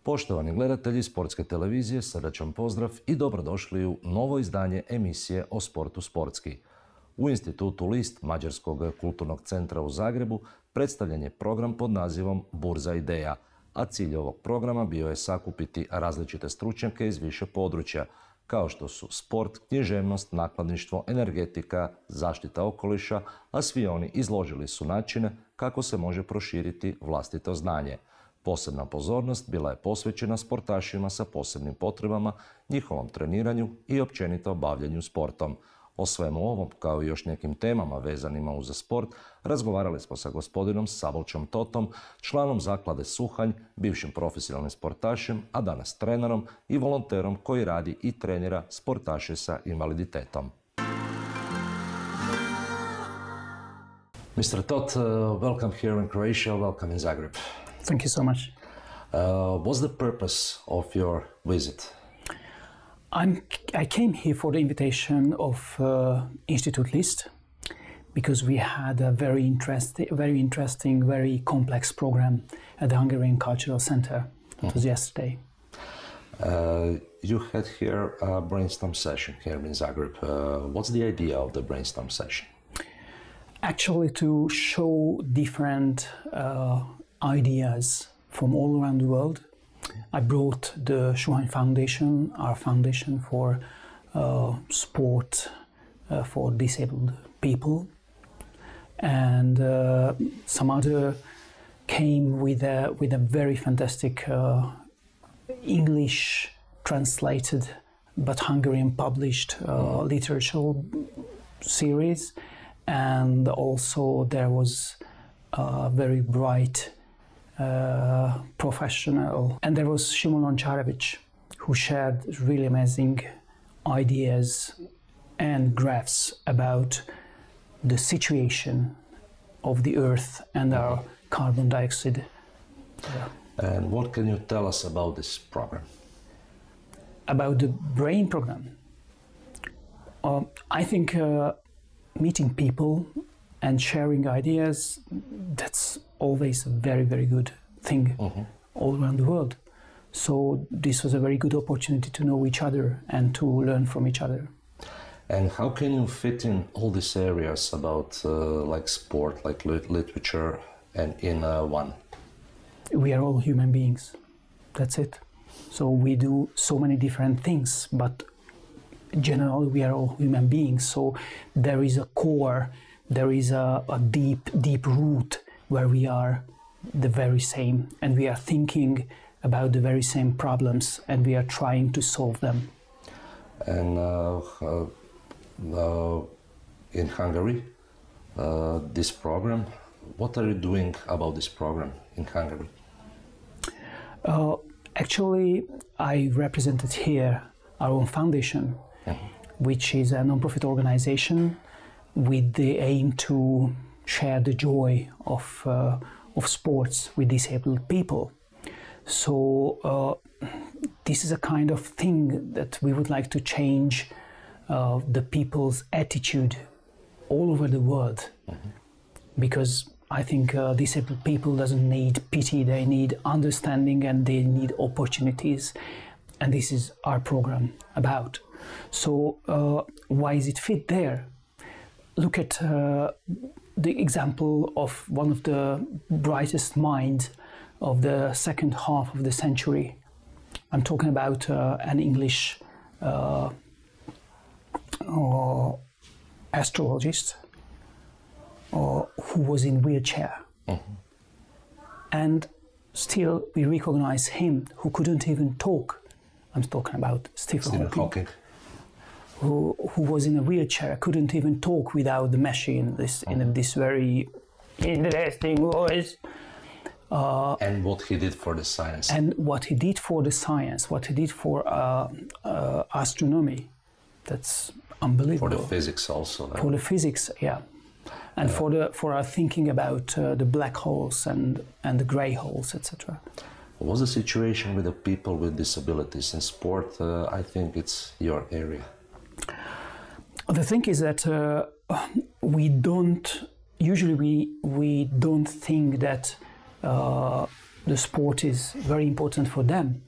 Poštovani gledatelji Sportske televizije, srdačan pozdrav i dobrodošli u novo izdanje emisije o sportu sportski. U Institutu List Mađarskog kulturnog centra u Zagrebu predstavljen je program pod nazivom Burza ideja, a cilj ovog programa bio je sakupiti različite stručnjake iz više područja, kao što su sport, književnost, nakladništvo, energetika, zaštita okoliša, a svi oni izložili su načine kako se može proširiti vlastito znanje. Posebna pozornost bila je posvećena sportašima sa posebnim potrebama, njihovom treniranju i općenito bavljenju sportom. O svemu ovom, kao i još nekim temama vezanima uz sport, razgovarali smo sa gospodinom Szabolczom Tothom, članom zaklade Suhanj, bivšim profesionalnim sportašem, a danas trenerom i volonterom koji radi i trenira sportaše sa invaliditetom. Mr. Toth, welcome here in Croatia, welcome in Zagreb. Thank you so much. What's the purpose of your visit? I came here for the invitation of Institute List because we had a very interesting, very complex program at the Hungarian Cultural Center. It was yesterday. You had here a brainstorm session here in Zagreb. What's the idea of the brainstorm session? Actually, to show different ideas from all around the world. I brought the Suhanj Foundation, our foundation for sport for disabled people, and some other came with a very fantastic English translated but Hungarian published literature series, and also there was a very bright professional, and there was Shimon Lončarević, who shared really amazing ideas and graphs about the situation of the earth and our carbon dioxide. And what can you tell us about this program? About the brain program? I think meeting people and sharing ideas, that's always a very, very good thing all around the world. So this was a very good opportunity to know each other and to learn from each other. And how can you fit in all these areas about like sport, like literature, and in one? We are all human beings. That's it. So we do so many different things, but generally we are all human beings. So there is a core, there is a deep root where we are the very same, and we are thinking about the very same problems, and we are trying to solve them. And in Hungary, this program, what are you doing about this program in Hungary? Actually, I represented here our own foundation, which is a non-profit organization with the aim to share the joy of sports with disabled people. So this is a kind of thing that we would like to change the people's attitude all over the world, because I think disabled people doesn't need pity, they need understanding and they need opportunities, and this is our program about. So why is it fit there? Look at the example of one of the brightest minds of the second half of the century. I'm talking about an English astrologist who was in wheelchair. And still we recognize him, who couldn't even talk. I'm talking about Stephen Hawking. Who was in a wheelchair, couldn't even talk without the machine, in this very interesting voice. And what he did for the science. And what he did for the science, what he did for astronomy, that's unbelievable. For the physics also. For the physics, yeah. And for our thinking about the black holes and the grey holes, etc. What was the situation with the people with disabilities in sport? I think it's your area. The thing is that we don't think that the sport is very important for them.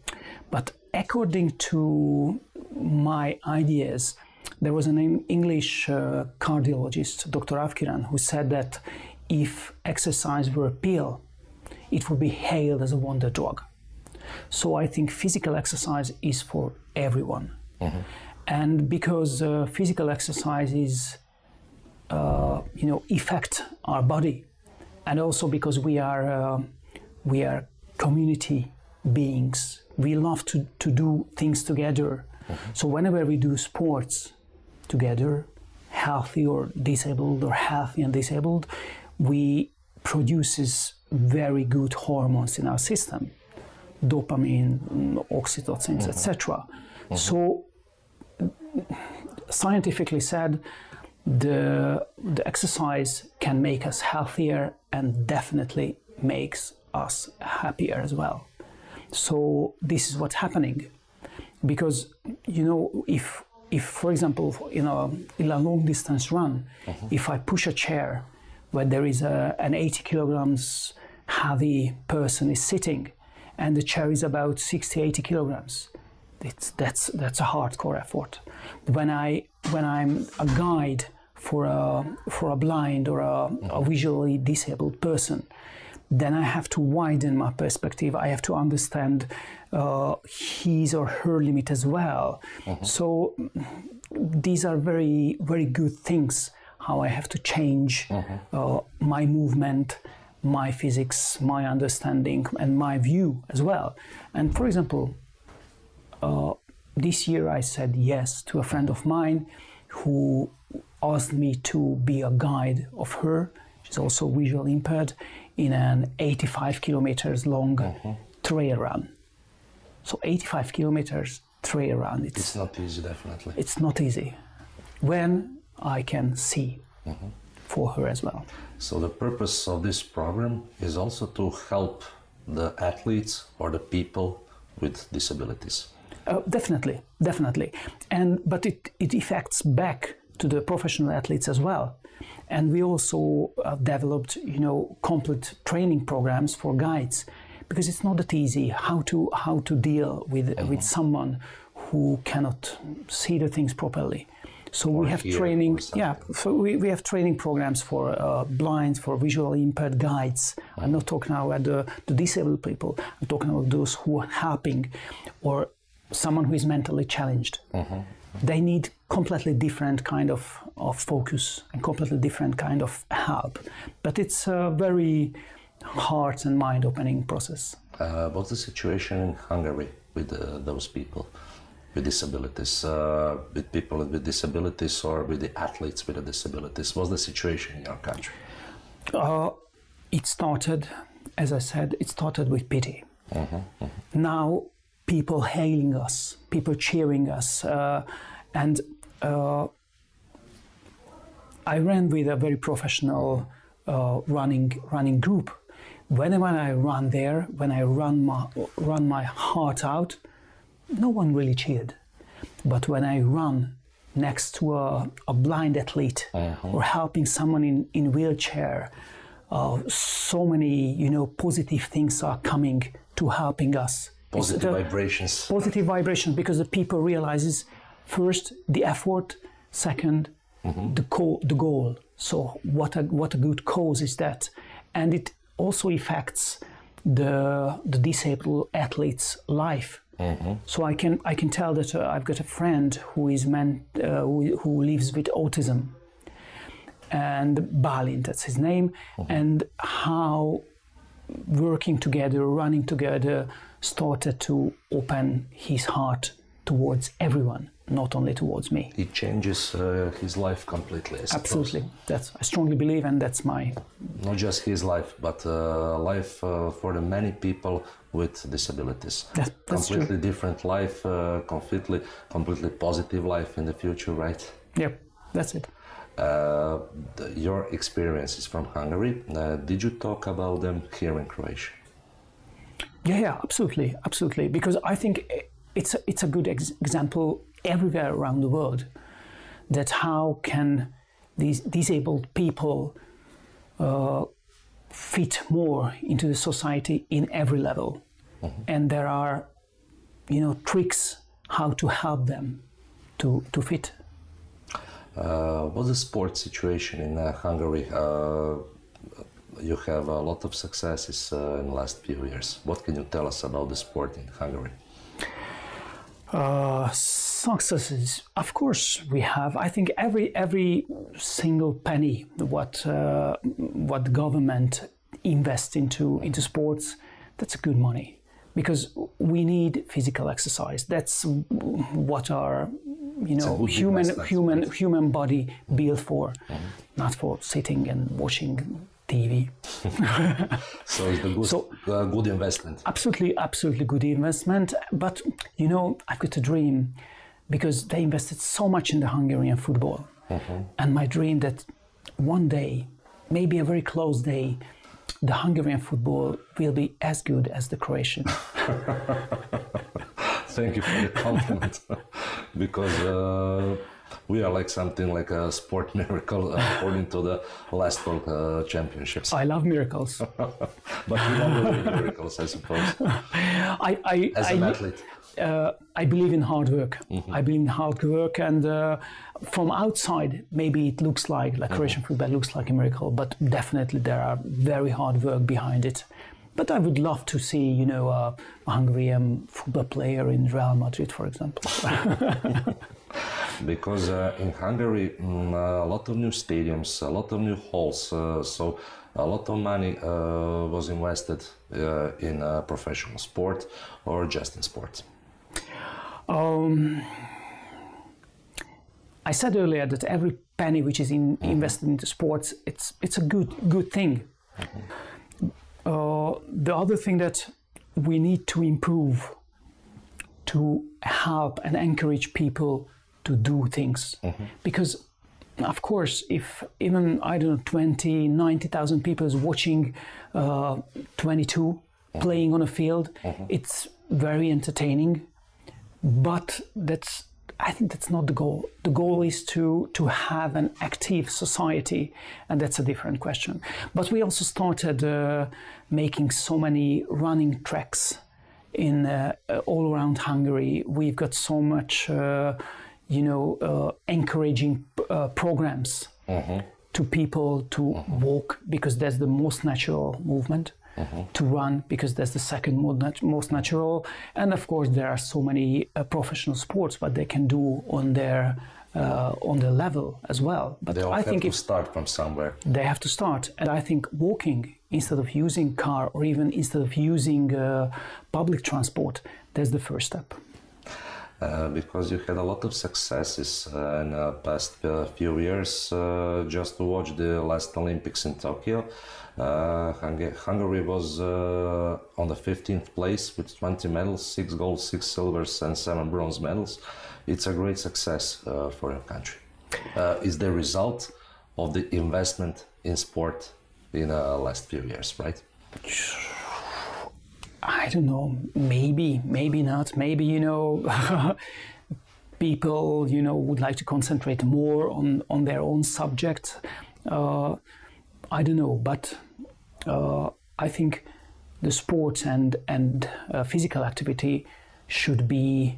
But according to my ideas, there was an English cardiologist, Dr. Avkiran, who said that if exercise were a pill, it would be hailed as a wonder drug. So I think physical exercise is for everyone. Mm-hmm. And because physical exercise is, affect our body, and also because we are community beings. We love to do things together. Mm-hmm. So whenever we do sports together, healthy or disabled, or healthy and disabled, we produces very good hormones in our system, dopamine, oxytocin, mm-hmm. etc. Mm-hmm. So scientifically said, the exercise can make us healthier and definitely makes us happier as well. So this is what's happening, because if for example in a long distance run, mm-hmm. if I push a chair where there is an 80 kilograms heavy person is sitting, and the chair is about 60-80 kilograms, that's a hardcore effort. When I'm a guide for a blind or a visually disabled person, then I have to widen my perspective. I have to understand his or her limit as well. Mm-hmm. So these are very, very good things, how I have to change mm-hmm. My movement, my physics, my understanding, and my view as well. And for example, this year I said yes to a friend of mine who asked me to be a guide of her. She's also visually impaired, in an 85 kilometers long mm-hmm. trail run. So 85 kilometers trail run. It's not easy, definitely. It's not easy when I can see mm-hmm. for her as well. So the purpose of this program is also to help the athletes or the people with disabilities. Definitely. But it affects back to the professional athletes as well. And we also developed, complete training programs for guides, because it's not that easy how to deal with mm-hmm. with someone who cannot see the things properly. So we have training. Yeah, so we have training programs for blind, for visually impaired guides. Mm-hmm. I'm not talking now about the disabled people. I'm talking about those who are helping, or someone who is mentally challenged. Mm-hmm. They need completely different kind of focus and completely different kind of help. But it's a very heart and mind-opening process. What's the situation in Hungary with those people with disabilities? With people with disabilities, or with the athletes with disabilities? What's the situation in your country? It started, as I said, with pity. Mm-hmm, mm-hmm. Now, people hailing us, people cheering us, and I ran with a very professional running group. Whenever I run there, when I run my heart out, no one really cheered. But when I run next to a blind athlete uh-huh. or helping someone in wheelchair, so many positive things are coming to helping us. Positive vibrations. Positive vibrations, because the people realizes first the effort, second mm-hmm. the goal. So what a good cause is that, and it also affects the disabled athlete's life. Mm-hmm. So I can tell that I've got a friend who who lives with autism, and Balint, that's his name, mm-hmm. and how working together, running together, started to open his heart towards everyone, not only towards me. It changes his life completely, I suppose. Absolutely. I strongly believe, and that's my... Not just his life, but life for the many people with disabilities. That's completely true. Different life, completely positive life in the future, right? Yep, that's it. Your experiences from Hungary, did you talk about them here in Croatia? Yeah, absolutely. Because I think it's a good example everywhere around the world, that how can these disabled people fit more into the society in every level. And there are, tricks how to help them to fit. What's the sports situation in Hungary? You have a lot of successes in the last few years. What can you tell us about the sport in Hungary? Successes, of course, we have. I think every single penny what the government invests into sports, that's good money, because we need physical exercise. That's what our human body built for, not for sitting and watching TV. So it's a good investment. Absolutely good investment. But I've got a dream, because they invested so much in the Hungarian football, and my dream that one day, maybe a very close day, the Hungarian football will be as good as the Croatian. Thank you for the compliment, because we are like something like a sport miracle according to the last World Championships. I love miracles. But you don't believe in miracles, I suppose, as an athlete. I believe in hard work. I believe in hard work, and from outside, maybe it looks like Croatian football looks like a miracle, but definitely there are very hard work behind it. But I would love to see, a Hungarian football player in Real Madrid, for example. Because in Hungary, a lot of new stadiums, a lot of new halls, so a lot of money was invested in professional sport or just in sports. I said earlier that every penny which is invested into sports, it's a good thing. The other thing that we need to improve to help and encourage people to do things, because of course, if even 90,000 people is watching 22 playing on a field, it's very entertaining, but I think that's not the goal. The goal is to have an active society, and that's a different question. But we also started making so many running tracks in all around Hungary. We've got so much, encouraging programs to people to walk, because that's the most natural movement. To run, because that's the second most natural, and of course there are so many professional sports what they can do on their level as well. But I think have to start from somewhere. They have to start, and I think walking instead of using car, or even instead of using public transport, that's the first step. Because you had a lot of successes in the past few years. Just to watch the last Olympics in Tokyo, Hungary was on the 15th place with 20 medals, 6 golds, 6 silvers and 7 bronze medals. It's a great success for your country. Is the result of the investment in sport in the last few years, right? I don't know, maybe not. Maybe, people, would like to concentrate more on their own subject. I don't know, but I think the sports and physical activity should be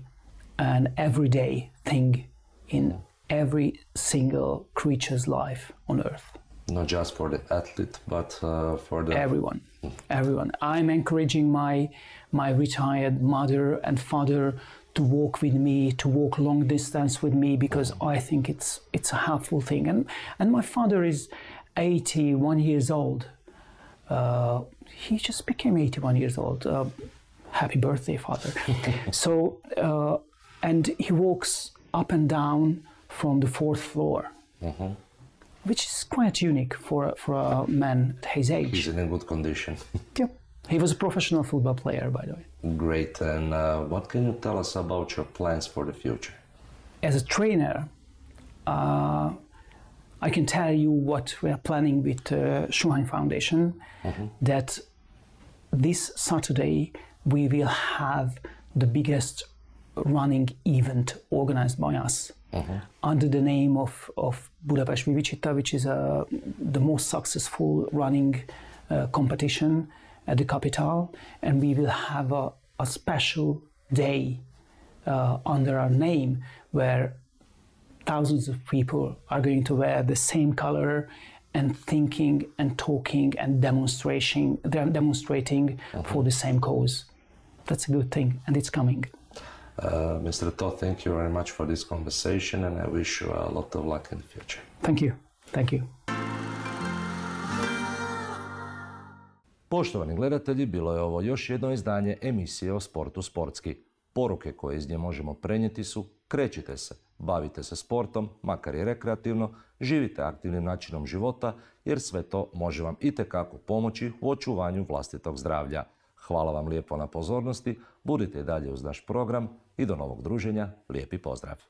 an everyday thing in every single creature's life on Earth. Not just for the athlete, but for the... Everyone. I'm encouraging my retired mother and father to walk with me, to walk long distance with me, because I think it's a helpful thing. And my father is 81 years old. He just became 81 years old. Happy birthday, father. So, and he walks up and down from the 4th floor. Which is quite unique for a man at his age. He's in good condition. Yep. He was a professional football player, by the way. Great. And what can you tell us about your plans for the future? As a trainer, I can tell you what we are planning with Schuheim Foundation, that this Saturday we will have the biggest running event organized by us. Under the name of Budapest Vivicita, which is the most successful running competition at the capital, and we will have a special day under our name where thousands of people are going to wear the same color and thinking and talking and demonstrating for the same cause. That's a good thing, and it's coming. Mr. Toth, thank you very much for this conversation, and I wish you a lot of luck in the future. Thank you. Thank you. Poštovani gledatelji, bilo je ovo još jedno izdanje emisije o sportu sportski. Poruke koje iz nje možemo prenijeti su: krećite se, bavite se sportom, makar i rekreativno, živite aktivnim načinom života, jer sve to može vam itekako pomoći u očuvanju vlastitog zdravlja. Hvala vam lijepo na pozornosti, budite i dalje uz naš program i do novog druženja. Lijepi pozdrav!